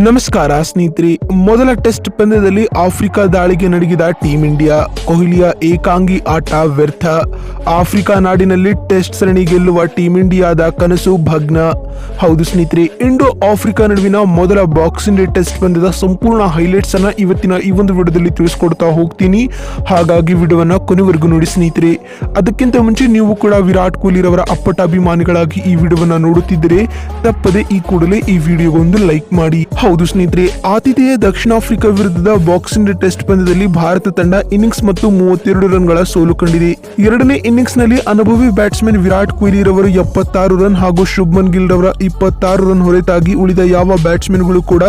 ನಮಸ್ಕಾರ ಸ್ನೇಹಿತರೆ. ಮೊದಲ ಟೆಸ್ಟ್ ಪಂದ್ಯದಲ್ಲಿ ಆಫ್ರಿಕಾ ದಾಳಿಗೆ ನಡಗಿದ ಟೀಂ ಇಂಡಿಯಾ. ಕೊಹ್ಲಿಯ ಏಕಾಂಗಿ ಆಟ ವ್ಯರ್ಥ. ಆಫ್ರಿಕಾ ನಾಡಿನಲ್ಲಿ ಟೆಸ್ಟ್ ಸರಣಿ ಗೆಲ್ಲುವ ಟೀಂ ಇಂಡಿಯಾದ ಕನಸು ಭಗ್ನ. ಹೌದು ಸ್ನೇಹಿತರೆ, ಇಂಡೋ ಆಫ್ರಿಕಾ ನಡುವಿನ ಮೊದಲ ಬಾಕ್ಸಿಂಗ್ ಡೇ ಟೆಸ್ಟ್ ಪಂದ್ಯದ ಸಂಪೂರ್ಣ ಹೈಲೈಟ್ಸ್ ಅನ್ನ ಇವತ್ತಿನ ಈ ಒಂದು ವಿಡಿಯೋದಲ್ಲಿ ತಿಳಿಸ್ಕೊಡ್ತಾ ಹೋಗ್ತೀನಿ. ಹಾಗಾಗಿ ವಿಡಿಯೋವನ್ನ ಕೊನೆವರೆಗೂ ನೋಡಿ ಸ್ನೇಹಿತರೆ. ಅದಕ್ಕಿಂತ ಮುಂಚೆ ನೀವು ಕೂಡ ವಿರಾಟ್ ಕೊಹ್ಲಿ ರವರ ಅಪ್ಪಟ ಅಭಿಮಾನಿಗಳಾಗಿ ಈ ವಿಡಿಯೋವನ್ನ ನೋಡುತ್ತಿದ್ದರೆ ತಪ್ಪದೆ ಈ ಕೂಡಲೇ ಈ ವಿಡಿಯೋಗೊಂದು ಲೈಕ್ ಮಾಡಿ. ಹೌದು ಸ್ನೇಹಿತರೆ, ಆತಿಥೇಯ ದಕ್ಷಿಣ ಆಫ್ರಿಕಾ ವಿರುದ್ಧದ ಬಾಕ್ಸಿಂಗ್ ಡೇ ಟೆಸ್ಟ್ ಪಂದ್ಯದಲ್ಲಿ ಭಾರತ ತಂಡ ಇನ್ನಿಂಗ್ಸ್ ಮತ್ತು 32 ರನ್ಗಳ ಸೋಲು ಕಂಡಿದೆ. ಎರಡನೇ ಇನ್ನಿಂಗ್ಸ್ ನಲ್ಲಿ ಅನುಭವಿ ಬ್ಯಾಟ್ಸ್ಮನ್ ವಿರಾಟ್ ಕೊಹ್ಲಿ ರವರು 76 ರನ್ ಹಾಗೂ ಶುಭ್ಮನ್ ಗಿಲ್ ರವರ 26 ರನ್ ಹೊರತಾಗಿ ಉಳಿದ ಯಾವ ಬ್ಯಾಟ್ಸ್ಮನ್ ಗಳು ಕೂಡ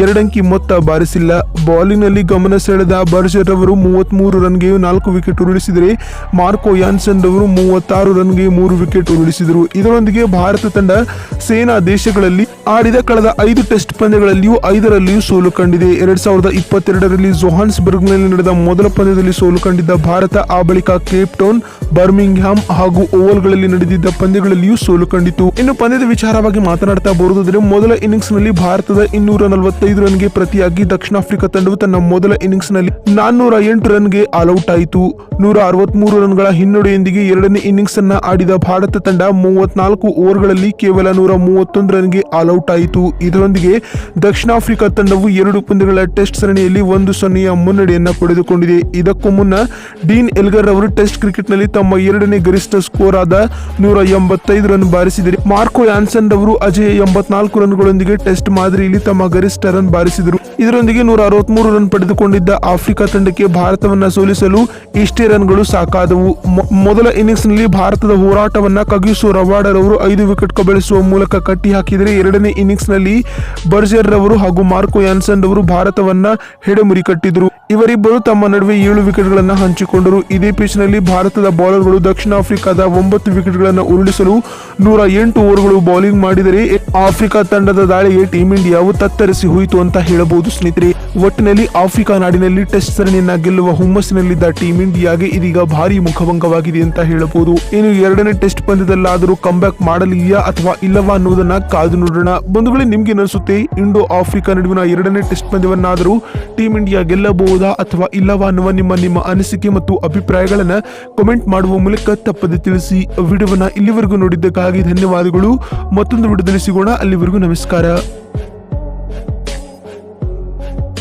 ಎರಡಂಕಿ ಮೊತ್ತ ಬಾರಿಸಿಲ್ಲ. ಬೌಲಿಂಗ್ ನಲ್ಲಿ ಗಮನ ಸೆಳೆದ ಬರ್ಜರ್ ರವರು 33 ರನ್ಗೆ 4 ವಿಕೆಟ್ ಉರುಳಿಸಿದರೆ ಮಾರ್ಕೋ ಯಾನ್ಸನ್ ರವರು 36 ರನ್ಗೆ 3 ವಿಕೆಟ್ ಉರುಳಿಸಿದರು. ಇದರೊಂದಿಗೆ ಭಾರತ ತಂಡ ಸೇನಾ ದೇಶಗಳಲ್ಲಿ ಆಡಿದ ಕಳೆದ 5 ಟೆಸ್ಟ್ ಪಂದ್ಯಗಳಲ್ಲಿಯೂ 5ರಲ್ಲಿಯೂ ಸೋಲು ಕಂಡಿದೆ. 2022ರಲ್ಲಿ ಜೋಹಾನ್ಸ್ಬರ್ಗ್ ನಲ್ಲಿ ನಡೆದ ಮೊದಲ ಪಂದ್ಯದಲ್ಲಿ ಸೋಲು ಕಂಡಿದ್ದ ಭಾರತ ಆ ಬಳಿಕ ಕೇಪ್ ಟೌನ್, ಬರ್ಮಿಂಗ್ಹ್ಯಾಮ್ ಹಾಗೂ ಓವಲ್ಗಳಲ್ಲಿ ನಡೆದಿದ್ದ ಪಂದ್ಯಗಳಲ್ಲಿಯೂ ಸೋಲು ಕಂಡಿತು. ಇನ್ನು ಪಂದ್ಯದ ವಿಚಾರವಾಗಿ ಮಾತನಾಡ್ತಾ ಬರುವುದಾದರೆ, ಮೊದಲ ಇನ್ನಿಂಗ್ಸ್ ನಲ್ಲಿ ಭಾರತದ 245 ರನ್ಗೆ ಪ್ರತಿಯಾಗಿ ದಕ್ಷಿಣ ಆಫ್ರಿಕಾ ತಂಡವು ತನ್ನ ಮೊದಲ ಇನ್ನಿಂಗ್ಸ್ ನಲ್ಲಿ 408 ರನ್ಗೆ ಆಲ್ಔಟ್ ಆಯಿತು. 163 ರನ್ಗಳ ಹಿನ್ನಡೆಯೊಂದಿಗೆ ಎರಡನೇ ಇನ್ನಿಂಗ್ಸ್ ಅನ್ನ ಆಡಿದ ಭಾರತ ತಂಡ 34 ಓವರ್ಗಳಲ್ಲಿ ಕೇವಲ 131 ರನ್ಗೆ ಆಲ್ಔಟ್ ಆಯಿತು. ಇದರೊಂದಿಗೆ ದಕ್ಷಿಣ ಆಫ್ರಿಕಾ ತಂಡವು 2 ಪಂದ್ಯಗಳ ಟೆಸ್ಟ್ ಸರಣಿಯಲ್ಲಿ 1-0 ಮುನ್ನಡೆಯನ್ನ ಪಡೆದುಕೊಂಡಿದೆ. ಇದಕ್ಕೂ ಮುನ್ನ ಡೀನ್ ಎಲ್ಗರ್ ಅವರು ಟೆಸ್ಟ್ ಕ್ರಿಕೆಟ್ ನಲ್ಲಿ ತಮ್ಮ ಎರಡನೇ ಗರಿಷ್ಠ ಸ್ಕೋರ್ ಆದ 185 ರನ್ ಬಾರಿಸಿದರೆ ಮಾರ್ಕೋ ಯಾನ್ಸನ್ ರವರು ಅಜೇಯ 84 ರನ್ಗಳೊಂದಿಗೆ ಟೆಸ್ಟ್ ಮಾದರಿಯಲ್ಲಿ ತಮ್ಮ ಗರಿಷ್ಠ ರನ್ ಬಾರಿಸಿದರು. ಇದರೊಂದಿಗೆ 163 ರನ್ ಪಡೆದುಕೊಂಡಿದ್ದ ಆಫ್ರಿಕಾ ತಂಡಕ್ಕೆ ಭಾರತವನ್ನ ಸೋಲಿಸಲು ಇಷ್ಟೇ ರನ್ಗಳು ಸಾಕಾದವು. ಮೊದಲ ಇನ್ನಿಂಗ್ಸ್ ನಲ್ಲಿ ಭಾರತದ ಹೋರಾಟವನ್ನ ಕಗಿಸೋ ರವಾಡರ್ ಅವರು 5 ವಿಕೆಟ್ ಕಬಳಿಸುವ ಮೂಲಕ ಕಟ್ಟಿ ಹಾಕಿದರೆ, ಎರಡನೇ ಇನ್ನಿಂಗ್ಸ್ ನಲ್ಲಿ ಬರ್ಜರ್ ರವರು ಹಾಗೂ ಮಾರ್ಕೋ ಯಾನ್ಸನ್ ರವರು ಭಾರತವನ್ನ ಹೆಡೆಮುರಿ ಕಟ್ಟಿದರು. ಇವರಿಬ್ಬರು ತಮ್ಮ ನಡುವೆ 7 ವಿಕೆಟ್ ಗಳನ್ನ ಹಂಚಿಕೊಂಡರು. ಇದೇ ಪಿಚ್ ನಲ್ಲಿ ಭಾರತದ ಬೌಲರ್ಗಳು ದಕ್ಷಿಣ ಆಫ್ರಿಕಾದ 9 ವಿಕೆಟ್ ಗಳನ್ನ ಉರುಳಿಸಲು 108 ಓವರ್ಗಳು ಬೌಲಿಂಗ್ ಮಾಡಿದರೆ ಆಫ್ರಿಕಾ ತಂಡದ ದಾಳಿಗೆ ಟೀಂ ಇಂಡಿಯಾವು ತತ್ತರಿಸಿ ಹೋಯಿತು ಅಂತ ಹೇಳಬಹುದು ಸ್ನೇಹಿತರೆ. ಒಟ್ಟಿನಲ್ಲಿ ಆಫ್ರಿಕಾ ನಾಡಿನಲ್ಲಿ ಟೆಸ್ಟ್ ಸರಣಿಯನ್ನ ಗೆಲ್ಲುವ ಹುಮ್ಮಸ್ಸಿನಲ್ಲಿದ್ದ ಟೀಂ ಇಂಡಿಯಾಗೆ ಇದೀಗ ಭಾರಿ ಮುಖಭಂಗವಾಗಿದೆ ಅಂತ ಹೇಳಬಹುದು. ಇನ್ನು ಎರಡನೇ ಟೆಸ್ಟ್ ಪಂದ್ಯದಲ್ಲಾದರೂ ಕಂಬ್ಯಾಕ್ ಮಾಡಲಿದೆಯಾ ಅಥವಾ ಇಲ್ಲವಾ ಅನ್ನೋದನ್ನ ಕಾದು ನೋಡೋಣ. ಬಂಧುಗಳೇ, ನಿಮ್ಗೆ ಅನಿಸುತ್ತೆ ಇಂಡೋ ಆಫ್ರಿಕಾ ನಡುವಿನ ಎರಡನೇ ಟೆಸ್ಟ್ ಪಂದ್ಯವನ್ನಾದರೂ ಟೀಂ ಇಂಡಿಯಾ ಗೆಲ್ಲಬಹುದಾ ಅಥವಾ ಇಲ್ಲವಾ ಅನ್ನುವ ನಿಮ್ಮ ಅನಿಸಿಕೆ ಮತ್ತು ಅಭಿಪ್ರಾಯಗಳನ್ನ ಕಮೆಂಟ್ ಮಾಡುವ ಮೂಲಕ ತಪ್ಪದೆ ತಿಳಿಸಿ. ವಿಡಿಯೋವನ್ನ ಇಲ್ಲಿವರೆಗೂ ನೋಡಿದ್ದಕ್ಕಾಗಿ ಧನ್ಯವಾದಗಳು. ಮತ್ತೊಂದು ವಿಡಿಯೋದಲ್ಲಿ ಸಿಗೋಣ. ಅಲ್ಲಿವರೆಗೂ ನಮಸ್ಕಾರ.